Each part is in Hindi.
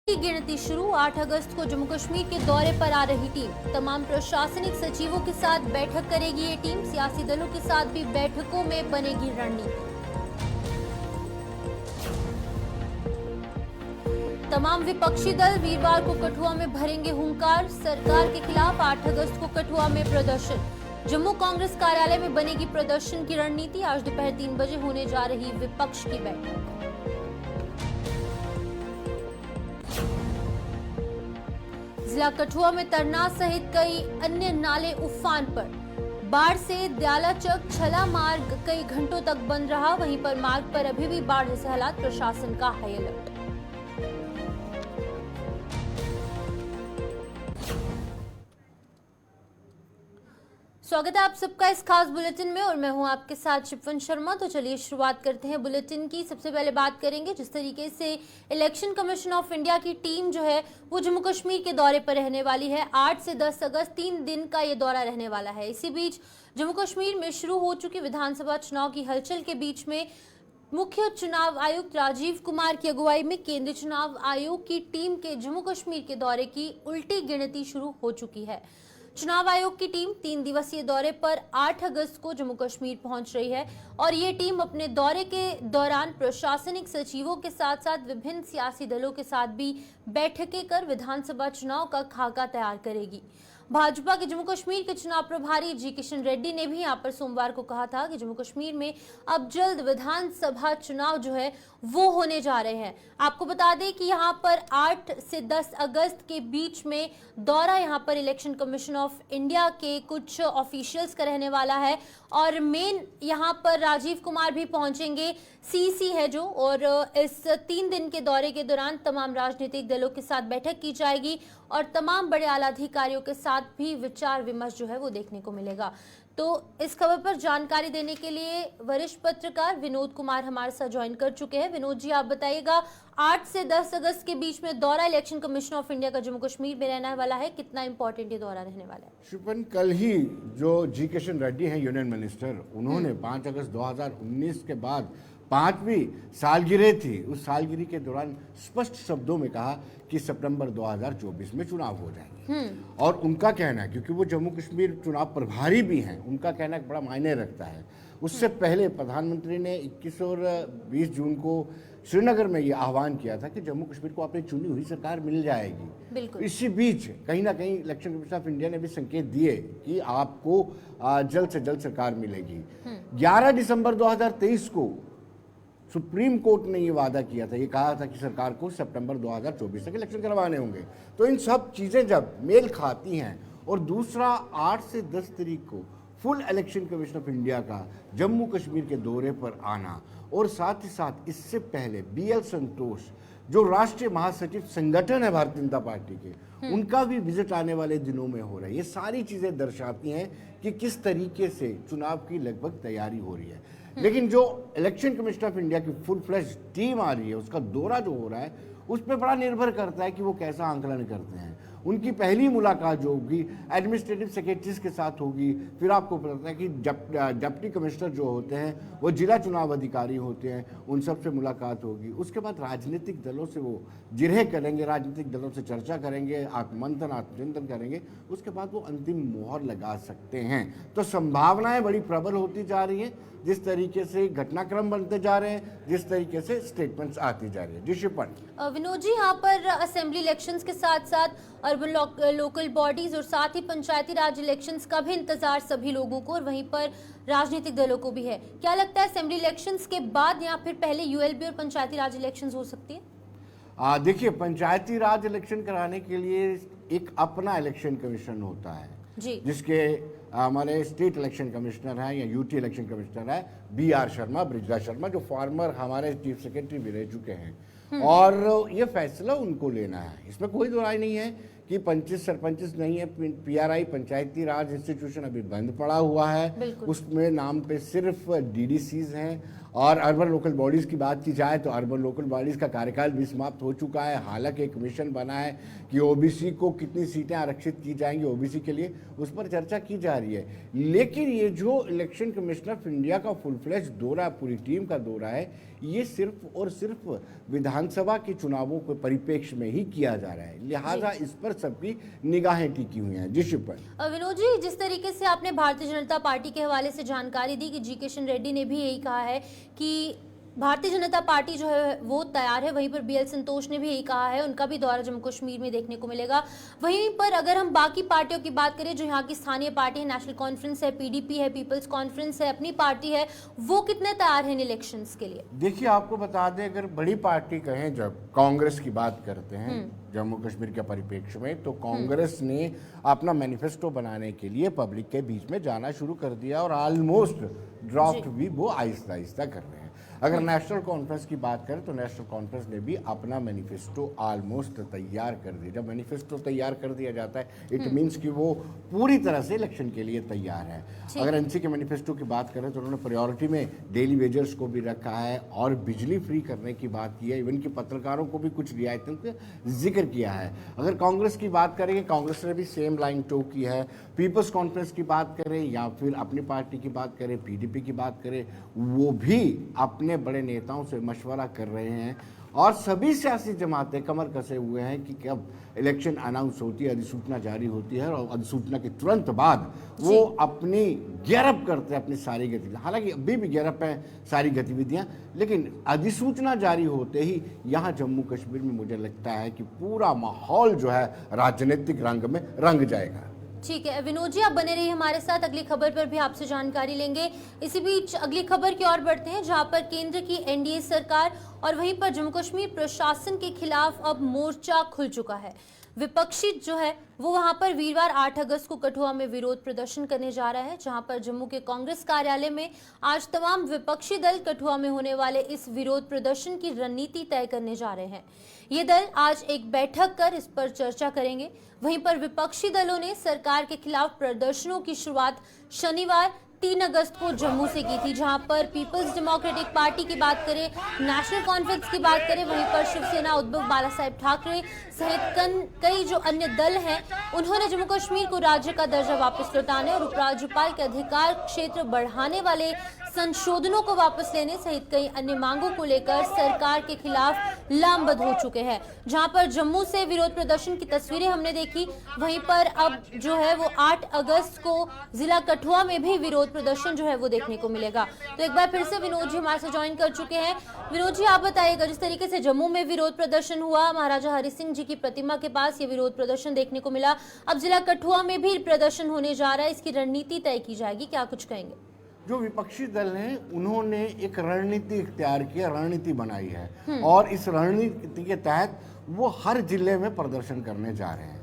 की गिनती शुरू। 8 अगस्त को जम्मू कश्मीर के दौरे पर आ रही टीम तमाम प्रशासनिक सचिवों के साथ बैठक करेगी। ये टीम सियासी दलों के साथ भी बैठकों में बनेगी रणनीति। तमाम विपक्षी दल वीरवार को कठुआ में भरेंगे हुंकार। सरकार के खिलाफ 8 अगस्त को कठुआ में प्रदर्शन। जम्मू कांग्रेस कार्यालय में बनेगी प्रदर्शन की रणनीति। आज दोपहर 3 बजे होने जा रही विपक्ष की बैठक। जिला कठुआ में तरना सहित कई अन्य नाले उफान पर। बाढ़ से दयालाचक छला मार्ग कई घंटों तक बंद रहा। वहीं पर मार्ग पर अभी भी बाढ़ जैसे हालात, प्रशासन का हाई अलर्ट। स्वागत है आप सबका इस खास बुलेटिन में और मैं हूं आपके साथ शिफन शर्मा। तो चलिए शुरुआत करते हैं बुलेटिन की। सबसे पहले बात करेंगे जिस तरीके से इलेक्शन कमीशन ऑफ इंडिया की टीम जो है वो जम्मू कश्मीर के दौरे पर रहने वाली है। 8 से 10 अगस्त 3 दिन का ये दौरा रहने वाला है। इसी बीच जम्मू कश्मीर में शुरू हो चुकी विधानसभा चुनाव की हलचल के बीच में मुख्य चुनाव आयुक्त राजीव कुमार की अगुवाई में केंद्रीय चुनाव आयोग की टीम के जम्मू कश्मीर के दौरे की उल्टी गिनती शुरू हो चुकी है। चुनाव आयोग की टीम 3 दिवसीय दौरे पर 8 अगस्त को जम्मू कश्मीर पहुंच रही है और ये टीम अपने दौरे के दौरान प्रशासनिक सचिवों के साथ साथ विभिन्न सियासी दलों के साथ भी बैठकें कर विधानसभा चुनाव का खाका तैयार करेगी। भाजपा के जम्मू कश्मीर के चुनाव प्रभारी जी किशन रेड्डी ने भी यहाँ पर सोमवार को कहा था कि जम्मू कश्मीर में अब जल्द विधानसभा चुनाव जो है वो होने जा रहे हैं। आपको बता दें कि यहाँ पर 8 से 10 अगस्त के बीच में दौरा यहाँ पर इलेक्शन कमीशन ऑफ इंडिया के कुछ ऑफिशियल्स का रहने वाला है और मेन यहाँ पर राजीव कुमार भी पहुंचेंगे। सीसी है जो, और इस 3 दिन के दौरे के दौरान तमाम राजनीतिक दलों के साथ बैठक की जाएगी और तमाम बड़े आला अधिकारियों के साथ भी विचार विमर्श जो है वो देखने को मिलेगा। तो इस खबर पर जानकारी देने के लिए वरिष्ठ पत्रकार विनोद कुमार हमारे साथ ज्वाइन कर चुके हैं। विनोद जी, आप बताइएगा 8 से 10 अगस्त के बीच में दौरा इलेक्शन कमीशन ऑफ इंडिया का जम्मू कश्मीर में रहने वाला है, कितना इंपॉर्टेंट ये दौरा रहने वाला है? शिपन, कल ही जो जी किशन रेड्डी हैं यूनियन मिनिस्टर, उन्होंने 5 अगस्त 2019 के बाद 5वीं सालगिरह थी, उस सालगिरह के दौरान स्पष्ट शब्दों में कहा कि सितंबर 2024 में चुनाव हो जाएंगे। और उनका कहना है, क्योंकि वो जम्मू कश्मीर चुनाव प्रभारी भी हैं, उनका कहना बड़ा मायने रखता है। उससे पहले प्रधानमंत्री ने 21 और 20 जून को श्रीनगर में ये आह्वान किया था कि जम्मू कश्मीर को अपनी चुनी हुई सरकार मिल जाएगी। इसी बीच कहीं ना कहीं इलेक्शन कमीशन ऑफ इंडिया ने भी संकेत दिए कि आपको जल्द से जल्द सरकार मिलेगी। 11 दिसंबर 2023 को सुप्रीम कोर्ट ने ये वादा किया था, ये कहा था कि सरकार को सितंबर 2024 तक इलेक्शन करवाने होंगे। तो इन सब चीज़ें जब मेल खाती हैं और दूसरा 8 से 10 तारीख को full election commission of India का जम्मू कश्मीर के दौरे पर आना और साथ ही साथ इससे पहले BL संतोष जो राष्ट्रीय महासचिव संगठन है भारतीय जनता पार्टी के, उनका भी विजिट आने वाले दिनों में हो रहा है। ये सारी चीज़ें दर्शाती हैं कि किस तरीके से चुनाव की लगभग तैयारी हो रही है। लेकिन जो इलेक्शन कमीशन ऑफ इंडिया की फुल फ्लैश टीम आ रही है, उसका दौरा जो हो रहा है उस पर बड़ा निर्भर करता है कि वो कैसा आंकलन करते हैं। उनकी पहली मुलाकात जो होगी एडमिनिस्ट्रेटिव सेक्रेटरीज के साथ होगी, फिर आपको पता है कि डिप्टी कमिश्नर जो होते हैं वो जिला चुनाव अधिकारी होते हैं, उन सब से मुलाकात होगी। उसके बाद राजनीतिक दलों से वो जिरह करेंगे, राजनीतिक दलों से चर्चा करेंगे, आत्ममंथन आत्मचिंतन करेंगे, उसके बाद वो अंतिम मोहर लगा सकते हैं। तो संभावनाएं बड़ी प्रबल होती जा रही हैं जिस तरीके से घटनाक्रम बनते जा रहे हैं, जिस तरीके से स्टेटमेंट्स आती जा रही है। जी शिपन। विनोद जी, यहाँ पर असेंबली इलेक्शंस के साथ साथ अर्बन लोकल बॉडीज और साथ ही पंचायती राज इलेक्शंस का भी इंतजार सभी लोगों को और वहीं पर राजनीतिक दलों को भी है। क्या लगता है असेंबली इलेक्शंस के बाद या फिर पहले ULB और पंचायती राज इलेक्शंस हो सकती है? देखिए, पंचायती राज इलेक्शन कराने के लिए एक अपना इलेक्शन कमीशन होता है जी, जिसके हमारे स्टेट इलेक्शन कमिश्नर हैं या UT इलेक्शन कमिश्नर है BR शर्मा, बृजराज शर्मा, जो फॉर्मर हमारे चीफ सेक्रेटरी भी रह चुके हैं। और ये फैसला उनको लेना है, इसमें कोई दो राय नहीं है कि 25 सरपंच नहीं है। PRI पंचायती राज इंस्टीट्यूशन अभी बंद पड़ा हुआ है, उसमें नाम पे सिर्फ DDCs हैं और अर्बन लोकल बॉडीज़ की बात की जाए तो अर्बन लोकल बॉडीज़ का कार्यकाल भी समाप्त हो चुका है। हालांकि एक कमीशन बना है कि ओबीसी को कितनी सीटें आरक्षित की जाएंगी ओबीसी के लिए, उस पर चर्चा की जा रही है। लेकिन ये जो इलेक्शन कमिश्नर ऑफ इंडिया का फुल फ्लेज दौरा, पूरी टीम का दौरा है, ये सिर्फ और सिर्फ विधानसभा के चुनावों के परिप्रेक्ष्य में ही किया जा रहा है, लिहाजा इस पर सबकी निगाहें टिकी हुई हैं। जी शिवपाल। विनोद जी, जिस तरीके से आपने भारतीय जनता पार्टी के हवाले से जानकारी दी कि जी किशन रेड्डी ने भी यही कहा है कि भारतीय जनता पार्टी जो है वो तैयार है, वहीं पर बीएल संतोष ने भी यही कहा है, उनका भी दौरा जम्मू कश्मीर में देखने को मिलेगा। वहीं पर अगर हम बाकी पार्टियों की बात करें जो यहाँ की स्थानीय पार्टी है, नेशनल कॉन्फ्रेंस है, पीडीपी है, पीपल्स कॉन्फ्रेंस है, अपनी पार्टी है, वो कितने तैयार हैं इन इलेक्शंस के लिए? देखिए, आपको बता दें, अगर बड़ी पार्टी कहें, जब कांग्रेस की बात करते हैं जम्मू कश्मीर के परिप्रेक्ष्य में, तो कांग्रेस ने अपना मैनिफेस्टो बनाने के लिए पब्लिक के बीच में जाना शुरू कर दिया और ऑलमोस्ट ड्राफ्ट भी वो आहिस्ता आहिस्ता कर रहे हैं। अगर नेशनल कॉन्फ्रेंस की बात करें तो नेशनल कॉन्फ्रेंस ने भी अपना मैनिफेस्टो ऑलमोस्ट तैयार कर दिया। जब मैनिफेस्टो तैयार कर दिया जाता है, इट मीन्स कि वो पूरी तरह से इलेक्शन के लिए तैयार है। अगर एनसी के मैनिफेस्टो की बात करें तो उन्होंने प्रायोरिटी में डेली वेजर्स को भी रखा है और बिजली फ्री करने की बात की है, इवन कि पत्रकारों को भी कुछ रियायतों का जिक्र किया है। अगर कांग्रेस की बात करेंगे, कांग्रेस ने भी सेम लाइन टो की है। पीपल्स कॉन्फ्रेंस की बात करें या फिर अपनी पार्टी की बात करें, पीडीपी की बात करें, वो भी अपने बड़े नेताओं से मशवरा कर रहे हैं और सभी सियासी जमातें कमर कसे हुए हैं कि कब इलेक्शन अनाउंस होती है, अधिसूचना जारी होती है और अधिसूचना के तुरंत बाद वो अपनी गियरअप करते हैं अपनी सारी गतिविधियां। हालांकि अभी भी गियरअप है सारी गतिविधियां, लेकिन अधिसूचना जारी होते ही यहाँ जम्मू कश्मीर में मुझे लगता है कि पूरा माहौल जो है राजनीतिक रंग में रंग जाएगा। ठीक है विनोद जी, आप बने रहिए हमारे साथ, अगली खबर पर भी आपसे जानकारी लेंगे। इसी बीच अगली खबर की ओर बढ़ते हैं, जहां पर केंद्र की एनडीए सरकार और वहीं पर जम्मू कश्मीर प्रशासन के खिलाफ अब मोर्चा खुल चुका है। विपक्षी जो है वो वहां पर वीरवार 8 अगस्त को कठुआ में विरोध प्रदर्शन करने जा रहा है, जहां पर जम्मू के कांग्रेस कार्यालय में आज तमाम विपक्षी दल कठुआ में होने वाले इस विरोध प्रदर्शन की रणनीति तय करने जा रहे हैं। ये दल आज एक बैठक कर इस पर चर्चा करेंगे। वहीं पर विपक्षी दलों ने सरकार के खिलाफ प्रदर्शनों की शुरुआत शनिवार 3 अगस्त को जम्मू से की थी, जहां पर पीपल्स डेमोक्रेटिक पार्टी की बात करें, नेशनल कॉन्फ्रेंस की बात करें, वहीं पर शिवसेना उद्धव बाला साहेब ठाकरे सहित कई जो अन्य दल हैं, उन्होंने जम्मू कश्मीर को राज्य का दर्जा वापस लौटाने और उपराज्यपाल के अधिकार क्षेत्र बढ़ाने वाले संशोधनों को वापस लेने सहित कई अन्य मांगों को लेकर सरकार के खिलाफ लामबंद हो चुके हैं। जहां पर जम्मू से विरोध प्रदर्शन की तस्वीरें हमने देखी, वहीं पर अब जो है वो 8 अगस्त को जिला कठुआ में भी विरोध प्रदर्शन जो है वो देखने को मिलेगा। तो एक बार फिर से विनोद जी हमारे साथ ज्वाइन कर चुके हैं। विनोद जी, आप बताइएगा, जिस तरीके से जम्मू में विरोध प्रदर्शन हुआ, महाराजा हरि सिंह जी की प्रतिमा के पास ये विरोध प्रदर्शन देखने को मिला, अब जिला कठुआ में भी प्रदर्शन होने जा रहा है, इसकी रणनीति तय की जाएगी, क्या कुछ कहेंगे? जो विपक्षी दल हैं उन्होंने एक रणनीति इख्तियार किया, रणनीति बनाई है और इस रणनीति के तहत वो हर जिले में प्रदर्शन करने जा रहे हैं।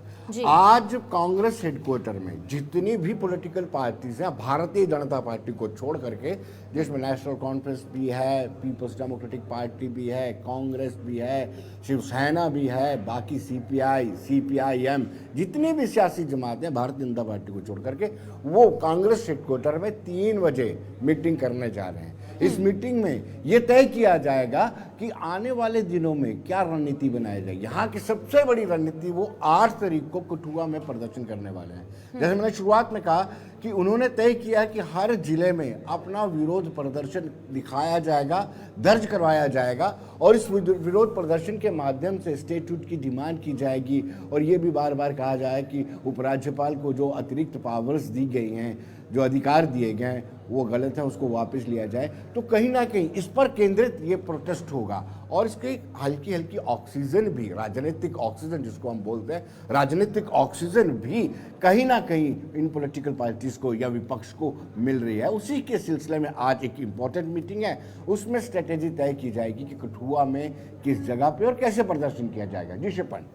आज कांग्रेस हेडक्वार्टर में जितनी भी पॉलिटिकल पार्टीज हैं, भारतीय जनता पार्टी को छोड़ करके, जिसमें नेशनल कॉन्फ्रेंस भी है, पीपल्स डेमोक्रेटिक पार्टी भी है, कांग्रेस भी है, शिवसेना भी है, बाकी सीपीआई, सीपीआईएम, जितनी भी सियासी जमातें भारतीय जनता पार्टी को छोड़ करके वो कांग्रेस हेडक्वार्टर में 3 बजे मीटिंग करने जा रहे हैं। इस मीटिंग में ये तय किया जाएगा कि आने वाले दिनों में क्या रणनीति बनाई जाएगी। यहाँ की सबसे बड़ी रणनीति वो 8 तारीख को कठुआ में प्रदर्शन करने वाले हैं। जैसे मैंने शुरुआत में कहा कि उन्होंने तय किया कि हर जिले में अपना विरोध प्रदर्शन दिखाया जाएगा, दर्ज करवाया जाएगा और इस विरोध प्रदर्शन के माध्यम से स्टेट्यूट की डिमांड की जाएगी और ये भी बार बार कहा जाए कि उपराज्यपाल को जो अतिरिक्त पावर्स दी गई हैं, जो अधिकार दिए गए हैं, वो गलत है, उसको वापस लिया जाए। तो कहीं ना कहीं इस पर केंद्रित ये प्रोटेस्ट होगा और इसके हल्की हल्की ऑक्सीजन भी, राजनीतिक ऑक्सीजन जिसको हम बोलते हैं, राजनीतिक ऑक्सीजन भी कहीं ना कहीं इन पॉलिटिकल पार्टीज को या विपक्ष को मिल रही है। उसी के सिलसिले में आज एक इम्पॉर्टेंट मीटिंग है, उसमें स्ट्रेटेजी तय की जाएगी कि कठुआ में किस जगह पे और कैसे प्रदर्शन किया जाएगा। जी शिपन।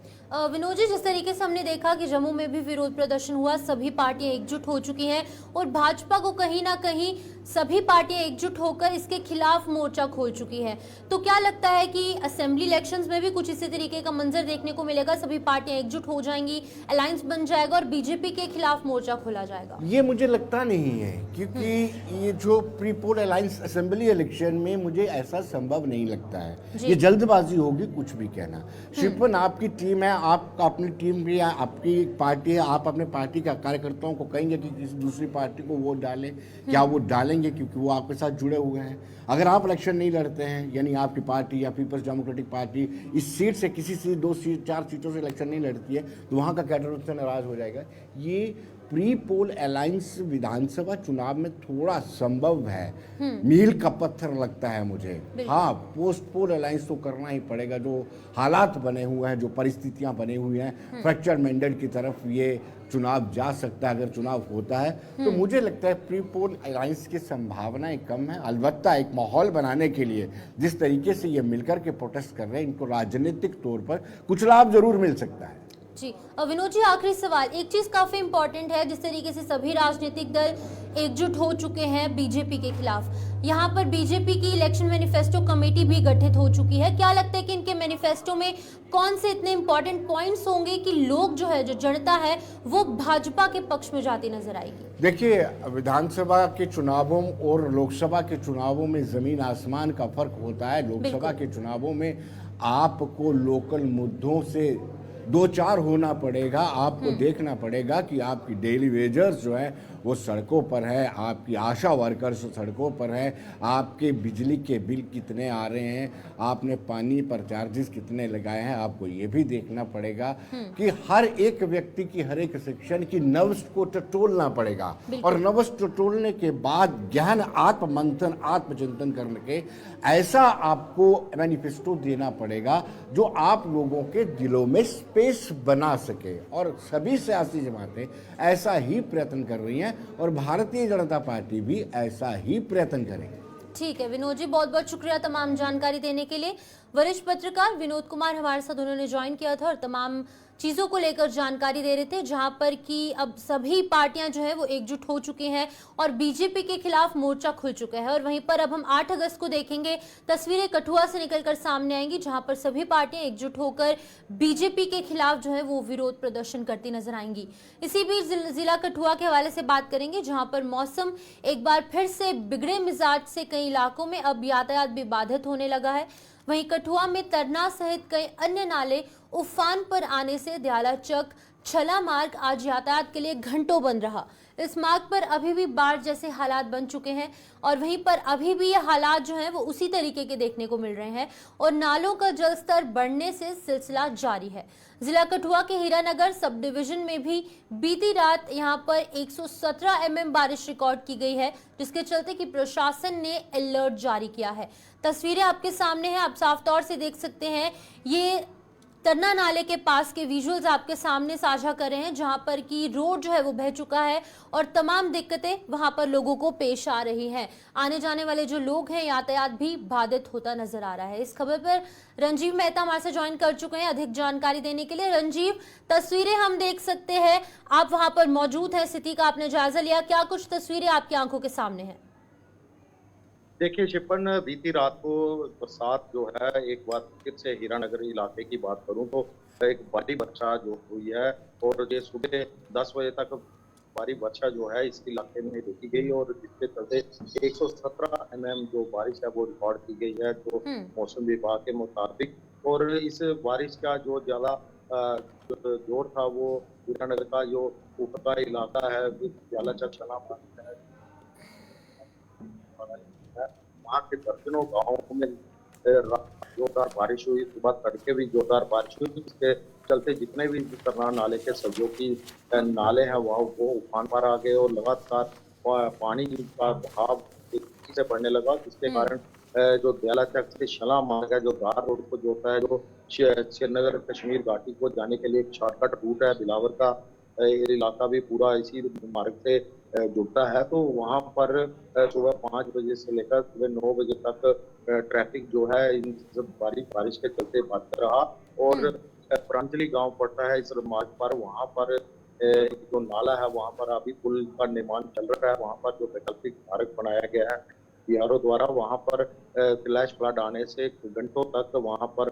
विनोद जी, जिस तरीके से हमने देखा कि जम्मू में भी विरोध प्रदर्शन हुआ, सभी पार्टियां एकजुट हो चुकी हैं और भाजपा को कहीं ना कहीं सभी पार्टियां एकजुट होकर इसके खिलाफ मोर्चा खोल चुकी है, तो क्या लगता है है कि असेंबली इलेक्शंस में भी कुछ इसी तरीके का मंजर देखने को मिलेगा, सभी पार्टियां एकजुट हो जाएंगी, अलायंस बन जाएगा और बीजेपी के खिलाफ मोर्चा खोला जाएगा? ये मुझे लगता नहीं है, क्योंकि ये जो pre poll alliance assembly election में मुझे ऐसा संभव नहीं लगता है। ये जल्दबाजी होगी कुछ भी कहना। शिवपन, आपकी टीम है, आप अपनी टीम भी है, आपकी पार्टी है, आप अपने पार्टी के कार्यकर्ताओं को कहेंगे कि किसी दूसरी पार्टी को वोट डालें, क्या वो डालेंगे? क्योंकि वो आपके साथ जुड़े हुए हैं। अगर आप इलेक्शन नहीं लड़ते हैं, यानी आपकी पार्टी या पीपल्स डेमोक्रेटिक पार्टी इस सीट से, किसी सीट, 2 सीट, 4 सीटों से इलेक्शन नहीं लड़ती है, तो वहाँ का कैडर उससे नाराज हो जाएगा। ये प्री पोल अलायंस विधानसभा चुनाव में थोड़ा संभव है, मील का पत्थर लगता है मुझे। हाँ, पोस्ट पोल अलायंस तो करना ही पड़ेगा। जो हालात बने हुए हैं, जो परिस्थितियां बनी हुई हैं, फ्रैक्चर मैंडेट की तरफ ये चुनाव जा सकता है अगर चुनाव होता है। तो मुझे लगता है प्री पोल अलायंस की संभावनाएं कम है। अलबत्ता एक माहौल बनाने के लिए जिस तरीके से ये मिलकर के प्रोटेस्ट कर रहे हैं, इनको राजनीतिक तौर पर कुछ लाभ जरूर मिल सकता है। जी, और विनोद जी, आखिरी सवाल, एक चीज काफी इंपॉर्टेंट है, जिस तरीके से सभी राजनीतिक दल एकजुट हो चुके हैं बीजेपी के खिलाफ, यहाँ पर बीजेपी की इलेक्शन मैनिफेस्टो कमेटी भी गठित हो चुकी है। क्या लगता है कि इनके मैनिफेस्टो में कौन से इतने इंपॉर्टेंट पॉइंट्स होंगे कि लोग जो है, जो जनता है, वो भाजपा के पक्ष में जाती नजर आएगी? देखिए, विधानसभा के चुनावों और लोकसभा के चुनावों में जमीन आसमान का फर्क होता है। लोकसभा के चुनावों में आपको लोकल मुद्दों से 2-4 होना पड़ेगा। आपको देखना पड़ेगा कि आपकी डेली वेजर्स जो है वो सड़कों पर है, आपकी आशा वर्कर्स सड़कों पर है, आपके बिजली के बिल कितने आ रहे हैं, आपने पानी पर चार्जेस कितने लगाए हैं। आपको ये भी देखना पड़ेगा कि हर एक व्यक्ति की, हर एक सेक्शन की नब्ज को टटोलना पड़ेगा, और नब्ज टटोलने के बाद गहन आत्ममंथन, आत्मचिंतन करके ऐसा आपको मैनिफेस्टो देना पड़ेगा जो आप लोगों के दिलों में स्पेस बना सके। और सभी सियासी जमातें ऐसा ही प्रयत्न कर रही हैं और भारतीय जनता पार्टी भी ऐसा ही प्रयत्न करेंगे। ठीक है विनोद जी, बहुत बहुत शुक्रिया तमाम जानकारी देने के लिए। वरिष्ठ पत्रकार विनोद कुमार हमारे साथ उन्होंने ज्वाइन किया था और तमाम चीजों को लेकर जानकारी दे रहे थे, जहां पर कि अब सभी पार्टियां जो है वो एकजुट हो चुकी हैं और बीजेपी के खिलाफ मोर्चा खुल चुका है। और वहीं पर अब हम 8 अगस्त को देखेंगे, तस्वीरें कठुआ से निकलकर सामने आएंगी, जहां पर सभी पार्टियां एकजुट होकर बीजेपी के खिलाफ जो है वो विरोध प्रदर्शन करती नजर आएंगी। इसी बीच जिला कठुआ के हवाले से बात करेंगे, जहां पर मौसम एक बार फिर से बिगड़े मिजाज से कई इलाकों में अब यातायात भी बाधित होने लगा है। वहीं कठुआ में तरना सहित कई अन्य नाले उफान पर आने से दयालाचक छला मार्ग आज यातायात के लिए घंटों बंद रहा। इस मार्ग पर अभी भी बाढ़ जैसे हालात बन चुके हैं और वहीं पर अभी भी ये हालात जो हैं वो उसी तरीके के देखने को मिल रहे हैं और नालों का जलस्तर बढ़ने से सिलसिला जारी है। जिला कठुआ के हीरानगर सब डिवीजन में भी बीती रात यहां पर 117 mm बारिश रिकॉर्ड की गई है, जिसके चलते कि प्रशासन ने अलर्ट जारी किया है। तस्वीरें आपके सामने हैं, आप साफ तौर से देख सकते हैं। ये तरना नाले के पास के विजुअल्स आपके सामने साझा कर रहे हैं, जहां पर कि रोड जो है वो बह चुका है और तमाम दिक्कतें वहां पर लोगों को पेश आ रही हैं। आने जाने वाले जो लोग हैं, यातायात भी बाधित होता नजर आ रहा है। इस खबर पर रंजीव मेहता हमारे से ज्वाइन कर चुके हैं अधिक जानकारी देने के लिए। रंजीव, तस्वीरें हम देख सकते हैं, आप वहां पर मौजूद हैं, स्थिति का आपने जायजा लिया, क्या कुछ तस्वीरें आपकी आंखों के सामने है? देखिए शिपन, बीती रात को बरसात जो है, एक बार फिर से हीरानगर इलाके की बात करूं तो एक भारी वर्षा जो हुई है और ये सुबह 10 बजे तक भारी वर्षा जो है इस इलाके में देखी गई और जिसके चलते 117 mm जो बारिश है वो रिकॉर्ड की गई है, जो मौसम विभाग के मुताबिक। और इस बारिश का जो ज्यादा जोर था वो हीरानगर का जो ऊपर का इलाका है, दयालाचक छला मार्ग है, वहाँ के दर्जनों गाँवों में जोरदार बारिश हुई। सुबह तड़के भी जोरदार बारिश हुई, जिसके चलते जितने भी तरना नाले के सहयोगी नाले हैं वहाँ वो उफान पर आ गए और लगातार पानी का बहाव तेजी से बढ़ने लगा, जिसके कारण जो दयालाचक से शला मार्ग है, जो गार रोड को जोड़ता है, जो श्रीनगर कश्मीर घाटी को जाने के लिए एक शॉर्टकट रूट है, बिलावर का इलाका भी पूरा इसी मार्ग से जुड़ता है। तो वहाँ पर सुबह 5 बजे से लेकर सुबह 9 बजे तक ट्रैफिक जो है इन सब बारिश के चलते बंद रहा। और प्रांजलि गांव पड़ता है इस मार्ग पर, वहाँ पर जो नाला है वहाँ पर अभी पुल का निर्माण चल रहा है, वहाँ पर जो वैकल्पिक मार्ग बनाया गया है BRO द्वारा वहां पर फ्लैश फ्लड आने से घंटों तक वहां पर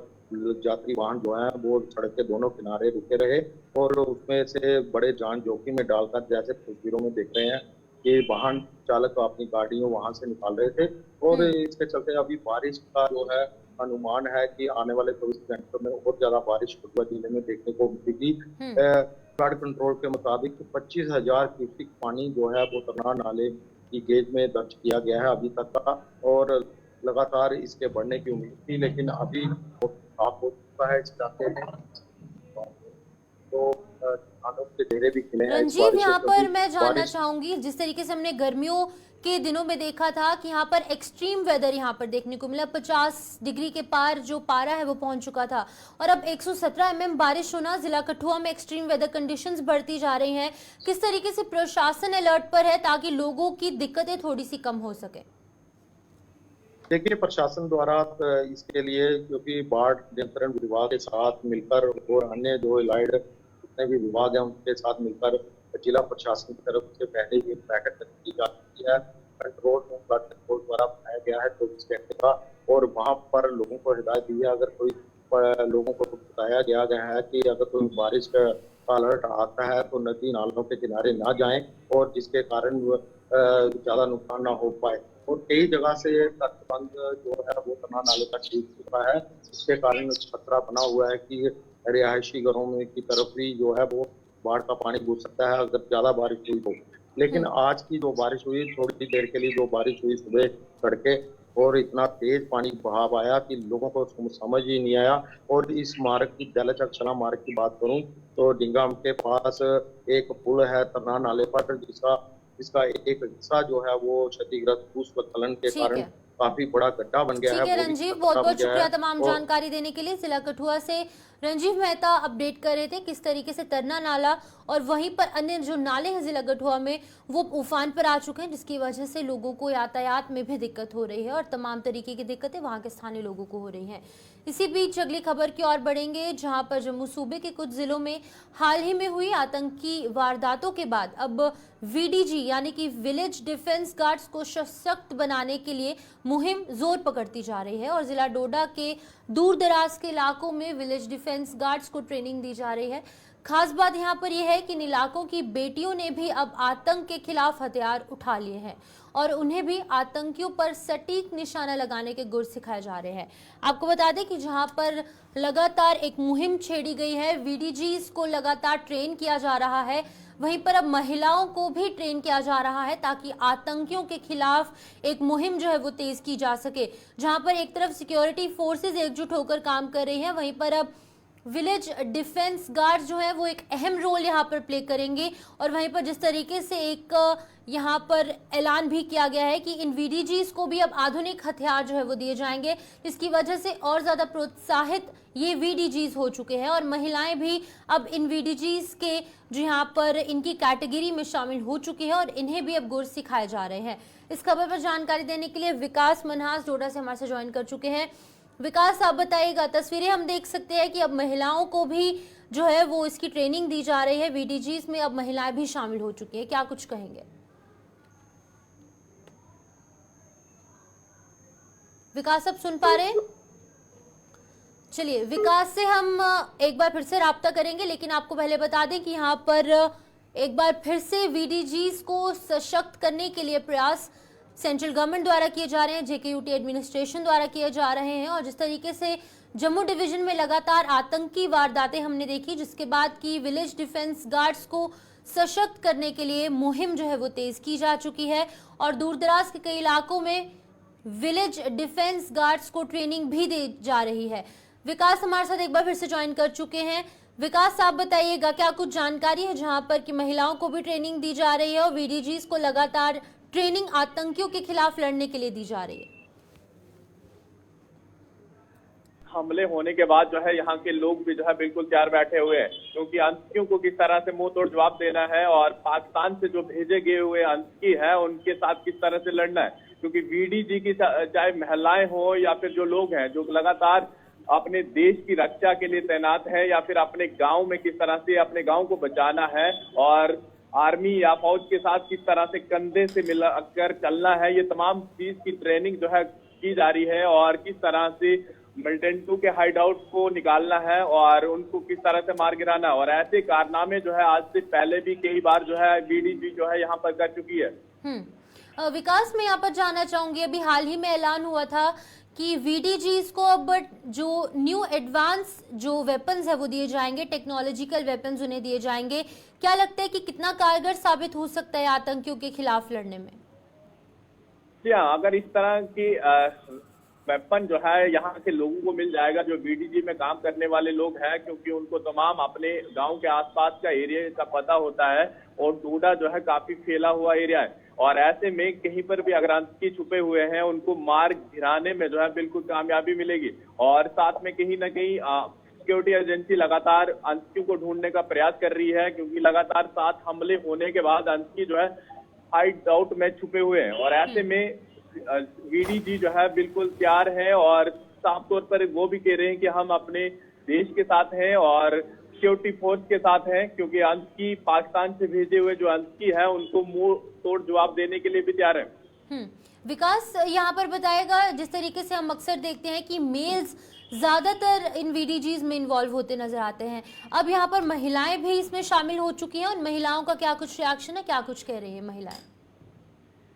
यात्री वाहन जो है वो सड़क के दोनों किनारे रुके रहे और उसमें से बड़े जान जोखिम में डालकर, जैसे तस्वीरों में देख रहे हैं कि वाहन चालक अपनी गाड़ियों वहां से निकाल रहे थे। और इसके चलते अभी बारिश का जो है अनुमान है कि आने वाले 24 घंटों में और ज्यादा बारिश कठुआ जिले में देखने को मिलेगी। फ्लड कंट्रोल के मुताबिक 25,000 क्यूसेक पानी जो है वो तरनार नाले की गेज में दर्ज किया गया है अभी तक का, और लगातार इसके बढ़ने की उम्मीद थी, लेकिन अभी साफ हो चुका है इस इलाके में। तो किसानों के चेहरे भी खिले हैं। रंजीव, यहाँ पर मैं जानना चाहूंगी, जिस तरीके से हमने गर्मियों के दिनों में देखा था कि यहाँ पर एक्सट्रीम वेदर यहाँ पर देखने को मिला, 50 डिग्री के पार जो पारा है वो पहुंच चुका था, और अब 117 mm बारिश होना, जिला कठुआ में एक्सट्रीम वेदर कंडीशंस बढ़ती जा रही हैं। किस तरीके से प्रशासन अलर्ट पर है ताकि लोगों की दिक्कतें थोड़ी सी कम हो सके? देखिए, प्रशासन द्वारा इसके लिए, क्योंकि बाढ़ नियंत्रण विभाग के साथ मिलकर और अन्य जो एलाइड जितने भी विभाग हैं उनके साथ मिलकर जिला प्रशासन की तरफ से पहले ही बैठक की जा चुकी है। कंट्रोल रूम का कंट्रोल द्वारा बनाया गया है 24 घंटे का, और वहां पर लोगों को हिदायत दी है, अगर कोई लोगों को बताया गया है कि अगर कोई बारिश का अलर्ट आता है तो नदी नालों के किनारे ना जाएं, और जिसके कारण ज्यादा नुकसान ना हो पाए। और कई जगह से तटबंध जो है वो तरनार नाले का टूट चुका है, जिसके कारण खतरा बना हुआ है कि रिहायशी घरों में की तरफ भी जो है वो बाढ़ का पानी घुस सकता है अगर ज्यादा बारिश हुई तो। लेकिन आज की जो बारिश हुई, थोड़ी देर के लिए जो बारिश हुई सुबह तड़के, और इतना तेज पानी बहाव आया कि लोगों को समझ ही नहीं आया। और इस मार्ग की दलचकछला मार्ग की बात करूं तो डिंगाम के पास एक पुल है तरनार नाले पर, जिसका एक हिस्सा जो है वो क्षतिग्रस्त भूस्खलन के कारण काफी बड़ा गड्ढा बन गया है। ठीक है रंजीव, बहुत बहुत शुक्रिया तमाम जानकारी देने के लिए। जिला कठुआ से रंजीव मेहता अपडेट कर रहे थे किस तरीके से तरना नाला और वहीं पर अन्य जो नाले हैं जिला कठुआ में वो उफान पर आ चुके हैं, जिसकी वजह से लोगों को यातायात में भी दिक्कत हो रही है और तमाम तरीके की दिक्कतें वहां के स्थानीय लोगों को हो रही हैं। इसी बीच अगली खबर की ओर बढ़ेंगे, जहां पर जम्मू सूबे के कुछ जिलों में हाल ही में हुई आतंकी वारदातों के बाद अब VDG यानी कि विलेज डिफेंस गार्ड्स को सशक्त बनाने के लिए मुहिम जोर पकड़ती जा रही है और जिला डोडा के दूर दराज के इलाकों में विलेज डिफेंस गार्ड्स को ट्रेनिंग दी जा रही है। खास बात यहाँ पर यह है कि इन इलाकों की बेटियों ने भी अब आतंक के खिलाफ हथियार उठा लिए हैं और उन्हें भी आतंकियों पर सटीक निशाना लगाने के गुर सिखाए जा रहे हैं। आपको बता दें कि जहां पर लगातार एक मुहिम छेड़ी गई है, VDGs को लगातार ट्रेन किया जा रहा है, वहीं पर अब महिलाओं को भी ट्रेन किया जा रहा है ताकि आतंकियों के खिलाफ एक मुहिम जो है वो तेज की जा सके। जहां पर एक तरफ सिक्योरिटी फोर्सेस एकजुट होकर काम कर रही हैं, वहीं पर अब विलेज डिफेंस गार्ड जो है वो एक अहम रोल यहाँ पर प्ले करेंगे। और वहीं पर जिस तरीके से एक यहाँ पर ऐलान भी किया गया है कि इन VDGs को भी अब आधुनिक हथियार जो है वो दिए जाएंगे, जिसकी वजह से और ज्यादा प्रोत्साहित ये VDGs हो चुके हैं और महिलाएं भी अब इन VDGs के जो यहाँ पर इनकी कैटेगरी में शामिल हो चुकी है और इन्हें भी अब गुर सिखाए जा रहे हैं। इस खबर पर जानकारी देने के लिए विकास मनहास डोडा से हमारे से ज्वाइन कर चुके हैं। विकास, आप बताइएगा, तस्वीरें हम देख सकते हैं कि अब महिलाओं को भी जो है वो इसकी ट्रेनिंग दी जा रही है, VDGs में अब महिलाएं भी शामिल हो चुकी है, क्या कुछ कहेंगे? विकास, अब सुन पा रहे हैं? चलिए, विकास से हम एक बार फिर से राब्ता करेंगे, लेकिन आपको पहले बता दें कि यहाँ पर एक बार फिर से VDGs को सशक्त करने के लिए प्रयास सेंट्रल गवर्नमेंट द्वारा किए जा रहे हैं, JKUT एडमिनिस्ट्रेशन द्वारा किए जा रहे हैं। और जिस तरीके से जम्मू डिवीजन में लगातार आतंकी वारदातें हमने देखी, जिसके बाद की विलेज डिफेंस गार्ड्स को सशक्त करने के लिए मुहिम जो है वो तेज की जा चुकी है और दूरदराज के कई इलाकों में विलेज डिफेंस गार्ड्स को ट्रेनिंग भी दी जा रही है। विकास हमारे साथ एक बार फिर से ज्वाइन कर चुके हैं। विकास, आप बताइएगा, क्या कुछ जानकारी है जहां पर कि महिलाओं को भी ट्रेनिंग दी जा रही है और VDGs को लगातार ट्रेनिंग आतंकियों के खिलाफ लड़ने के लिए दी जा रही है? हमले होने के बाद जो है यहाँ के लोग भी जो है बिल्कुल तैयार बैठे हुए हैं, क्योंकि आतंकियों को किस तरह से मुंह तोड़ जवाब देना है और पाकिस्तान से जो भेजे गए हुए आतंकी है उनके साथ किस तरह से लड़ना है। क्योंकि VDG की चाहे महिलाएं हो या फिर जो लोग हैं जो लगातार अपने देश की रक्षा के लिए तैनात है या फिर अपने गांव में किस तरह से अपने गांव को बचाना है और आर्मी या फौज के साथ किस तरह से कंधे से मिलकर चलना है, ये तमाम चीज की ट्रेनिंग जो है की जा रही है और किस तरह से मिलिटेंट के हाइड आउट को निकालना है और उनको किस तरह से मार गिराना है। और ऐसे कारनामे जो है आज से पहले भी कई बार जो है बीडीजी जो है यहाँ पर कर चुकी है। विकास, मैं यहाँ पर जानना चाहूंगी, अभी हाल ही में ऐलान हुआ था कि वीडीजीज को अब जो न्यू एडवांस जो वेपन्स है वो दिए जाएंगे, टेक्नोलॉजिकल वेपन्स उन्हें दिए जाएंगे। क्या लगता है कि कितना कारगर साबित हो सकता है आतंकियों के खिलाफ लड़ने में? जी हाँ, अगर इस तरह की वेपन जो है यहाँ के लोगों को मिल जाएगा, जो बीडीजी में काम करने वाले लोग हैं, क्योंकि उनको तमाम अपने गांव के आसपास का एरिया का पता होता है और डोडा जो है काफी फैला हुआ एरिया है और ऐसे में कहीं पर भी अगर आतंकी छुपे हुए हैं उनको मार गिराने में जो है बिल्कुल कामयाबी मिलेगी। और साथ में कहीं ना कहीं सिक्योरिटी एजेंसी लगातार आतंकियों को ढूंढने का प्रयास कर रही है, क्योंकि लगातार 7 हमले होने के बाद आतंकी जो है हाइड आउट में छुपे हुए हैं और ऐसे में वीडीजी जो है बिल्कुल तैयार है और साफ तौर पर वो भी कह रहे हैं कि हम अपने देश के साथ हैं और सिक्योरिटी फोर्स के साथ हैं, क्योंकि आतंकी पाकिस्तान से भेजे हुए जो आतंकी है उनको मुंह तोड़ जवाब देने के लिए भी तैयार है। विकास, यहाँ पर बताएगा, जिस तरीके से हम अक्सर देखते हैं कि मेल्स ज्यादातर इन वीडीजीज में इन्वॉल्व होते नजर आते हैं, अब यहाँ पर महिलाएं भी इसमें शामिल हो चुकी हैं और महिलाओं का क्या कुछ रिएक्शन है, क्या कुछ कह रही है महिलाएं?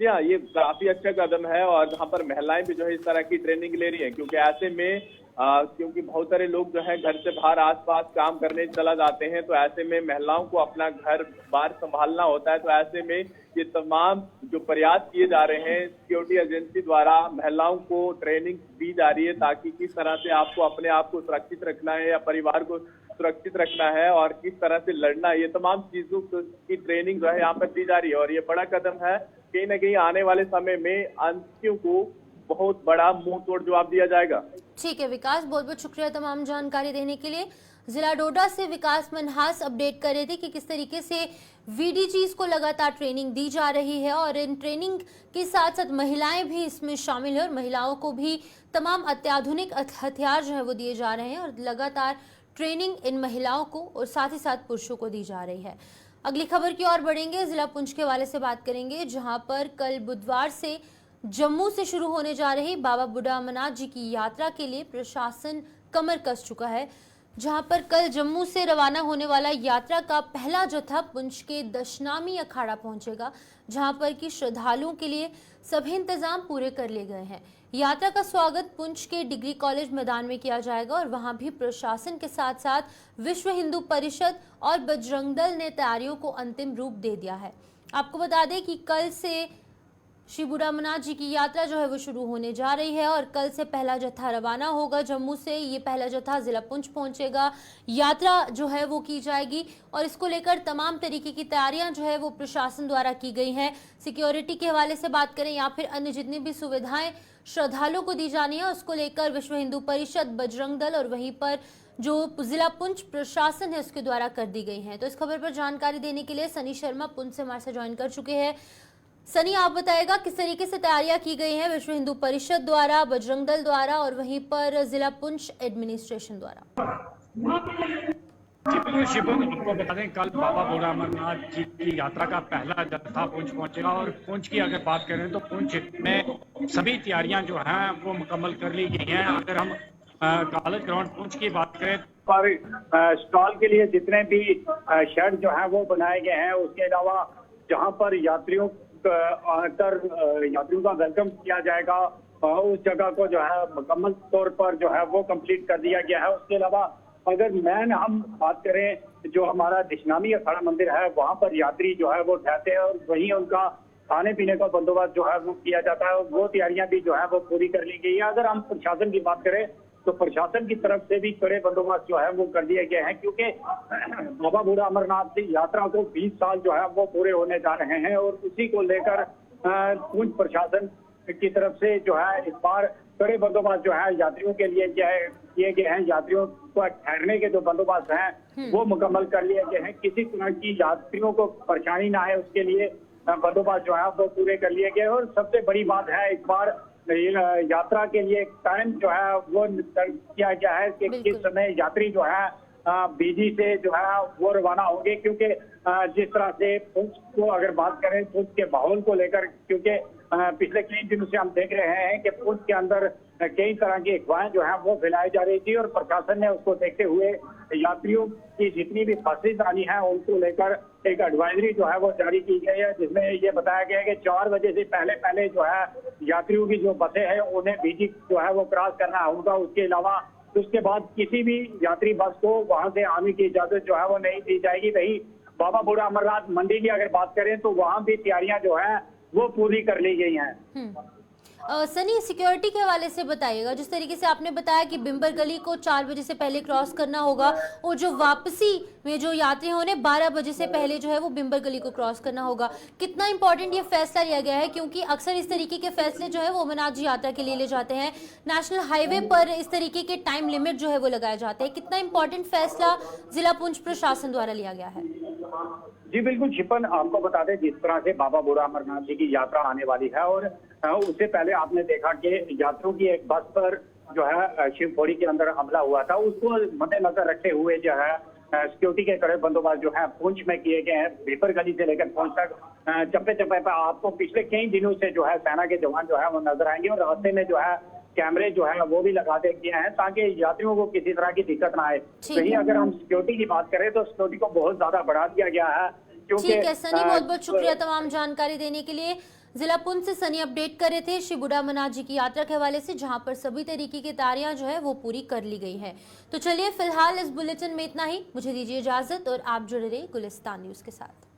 जी हाँ, ये काफी अच्छा कदम है और यहाँ पर महिलाएं भी जो है इस तरह की ट्रेनिंग ले रही हैं, क्योंकि ऐसे में क्योंकि बहुत सारे लोग जो है घर से बाहर आसपास काम करने चला जाते हैं, तो ऐसे में महिलाओं को अपना घर बार संभालना होता है। तो ऐसे में ये तमाम जो प्रयास किए जा रहे हैं सिक्योरिटी एजेंसी द्वारा, महिलाओं को ट्रेनिंग दी जा रही है ताकि किस तरह से आपको अपने आप को सुरक्षित रखना है या परिवार को सुरक्षित रखना है और किस तरह से लड़ना है, ये तमाम चीजों की ट्रेनिंग जो है यहाँ पर दी जा रही है और ये बड़ा कदम है। कहीं ना कहीं आने वाले समय में आतंकियों को बहुत बड़ा मुंह तोड़ जवाब दिया जाएगा। ठीक है विकास, बहुत बहुत शुक्रिया तमाम जानकारी देने के लिए। जिला डोडा से विकास मनहास अपडेट कर रहे थे कि किस तरीके से वीडीजीज को लगातार ट्रेनिंग दी जा रही है और इन ट्रेनिंग के साथ साथ महिलाएं भी इसमें शामिल है और महिलाओं को भी तमाम अत्याधुनिक हथियार जो है वो दिए जा रहे हैं और लगातार ट्रेनिंग इन महिलाओं को और साथ ही साथ पुरुषों को दी जा रही है। अगली खबर की ओर बढ़ेंगे, जिला पुंछ के हवाले से बात करेंगे, जहां पर कल बुधवार से जम्मू से शुरू होने जा रही बाबा बूढ़ा अमरनाथ जी की यात्रा के लिए प्रशासन कमर कस चुका है। जहां पर कल जम्मू से रवाना होने वाला यात्रा का पहला जत्था पुंछ के दशनामी अखाड़ा पहुंचेगा, जहां पर कि श्रद्धालुओं के लिए सभी इंतजाम पूरे कर लिए गए हैं। यात्रा का स्वागत पुंछ के डिग्री कॉलेज मैदान में किया जाएगा और वहां भी प्रशासन के साथ साथ विश्व हिंदू परिषद और बजरंग दल ने तैयारियों को अंतिम रूप दे दिया है। आपको बता दें कि कल से श्री बूढ़ा अमरनाथ जी की यात्रा जो है वो शुरू होने जा रही है और कल से पहला जत्था रवाना होगा जम्मू से। ये पहला जत्था जिला पुंछ पहुंचेगा, यात्रा जो है वो की जाएगी और इसको लेकर तमाम तरीके की तैयारियां जो है वो प्रशासन द्वारा की गई हैं। सिक्योरिटी के हवाले से बात करें या फिर अन्य जितनी भी सुविधाएं श्रद्धालुओं को दी जानी है उसको लेकर विश्व हिंदू परिषद, बजरंग दल और वहीं पर जो जिला पुंछ प्रशासन है उसके द्वारा कर दी गई है। तो इस खबर पर जानकारी देने के लिए सनी शर्मा पुंछ से हमारे साथ ज्वाइन कर चुके हैं। सनी, आप बताएगा किस तरीके से तैयारियां की गई हैं विश्व हिंदू परिषद द्वारा, बजरंग दल द्वारा और वहीं पर जिला पुंछ एडमिनिस्ट्रेशन द्वारा? शिवम, आपको बता दें कल बाबा बूढ़ा अमरनाथ जी की यात्रा का पहला जत्था पुंछ पहुंचेगा और पुंछ की अगर बात करें तो पुंछ में सभी तैयारियां जो हैं वो मुकम्मल कर ली गई हैं। अगर हम कॉलेज ग्राउंड पुंछ की बात करें पर स्टॉल के लिए जितने भी शेड जो है वो बनाए गए हैं, उसके अलावा जहां पर यात्रियों का वेलकम किया जाएगा उस जगह को जो है मुकम्मल तौर पर जो है वो कंप्लीट कर दिया गया है। उसके अलावा अगर हम बात करें जो हमारा दशनामी अखाड़ा मंदिर है वहां पर यात्री जो है वो ठहरते हैं और वहीं उनका खाने पीने का बंदोबस्त जो है वो किया जाता है, वो तैयारियां भी जो है वो पूरी कर ली गई है। अगर हम प्रशासन की बात करें तो प्रशासन की तरफ से भी कड़े बंदोबस्त जो है वो कर दिए गए हैं, क्योंकि बाबा बूढ़ा अमरनाथ की यात्रा को 20 साल जो है वो पूरे होने जा रहे हैं और उसी को लेकर पुंछ प्रशासन की तरफ से जो है इस बार कड़े बंदोबस्त जो है यात्रियों के लिए किए गए हैं। यात्रियों को ठहरने के जो बंदोबस्त हैं वो मुकम्मल कर लिए गए हैं। किसी तरह की यात्रियों को परेशानी ना आए उसके लिए बंदोबस्त जो है वो पूरे कर लिए गए। और सबसे बड़ी बात है इस बार यात्रा के लिए टाइम जो है वो तय किया गया है कि किस समय यात्री जो है बीजी से जो है वो रवाना होंगे, क्योंकि जिस तरह से पुंछ को अगर बात करें, पुंछ के माहौल को लेकर, क्योंकि पिछले कई दिनों से हम देख रहे हैं कि पुंछ के अंदर कई तरह की अफवाहें जो है वो फैलाई जा रही थी और प्रशासन ने उसको देखते हुए यात्रियों की जितनी भी बसें आनी है उनको लेकर एक एडवाइजरी जो है वो जारी की गई है, जिसमें ये बताया गया है कि 4 बजे से पहले पहले जो है यात्रियों की जो बसें हैं उन्हें बीजी जो है वो क्रॉस करना होगा। उसके अलावा उसके बाद किसी भी यात्री बस को वहां से आने की इजाजत जो है वो नहीं दी जाएगी। वही बाबा बूढ़ा अमरनाथ मंदिर की अगर बात करें तो वहां भी तैयारियां जो है वो पूरी कर ली गई हैं। सनी, सिक्योरिटी के हवाले से बताइएगा, जिस तरीके से आपने बताया कि बिम्बर गली को 4 बजे से पहले क्रॉस करना होगा और जो वापसी में जो यात्री हैं उन्हें 12 बजे से पहले जो है वो बिम्बर गली को क्रॉस करना होगा। कितना इंपॉर्टेंट ये फैसला लिया गया है, क्योंकि अक्सर इस तरीके के फैसले जो है वो अमरनाथ जी यात्रा के लिए ले जाते हैं, नेशनल हाईवे पर इस तरीके के टाइम लिमिट जो है वो लगाए जाते हैं। कितना इंपॉर्टेंट फैसला जिला पुंछ प्रशासन द्वारा लिया गया है? जी बिल्कुल शिपन, आपको बता दें जिस तरह से बाबा बूढ़ा अमरनाथ जी की यात्रा आने वाली है और उससे पहले आपने देखा कि यात्रियों की एक बस पर जो है शिवखोड़ी के अंदर हमला हुआ था, उसको मद्देनजर रखते हुए जो है सिक्योरिटी के कड़े बंदोबस्त जो है पुंछ में किए गए हैं। बेपर गली से लेकर पुंछ तक चप्पे चप्पे पर आपको पिछले कई दिनों से जो है सेना के जवान जो है वो नजर आएंगे और रास्ते में जो है कैमरे जो है वो भी लगा दिए गए हैं ताकि यात्रियों को किसी तरह की दिक्कत ना आए। वहीं अगर हम सिक्योरिटी की बात करें तो सिक्योरिटी को बहुत ज्यादा बढ़ा दिया गया है। ठीक है सनी, बहुत बहुत शुक्रिया तमाम जानकारी देने के लिए। जिला पुंछ से सनी अपडेट कर रहे थे श्री बूढ़ा अमरनाथ जी की यात्रा के हवाले से, जहां पर सभी तरीके की तैयारियां जो है वो पूरी कर ली गई है। तो चलिए फिलहाल इस बुलेटिन में इतना ही, मुझे दीजिए इजाजत और आप जुड़े रहिए गुलिस्तान न्यूज के साथ।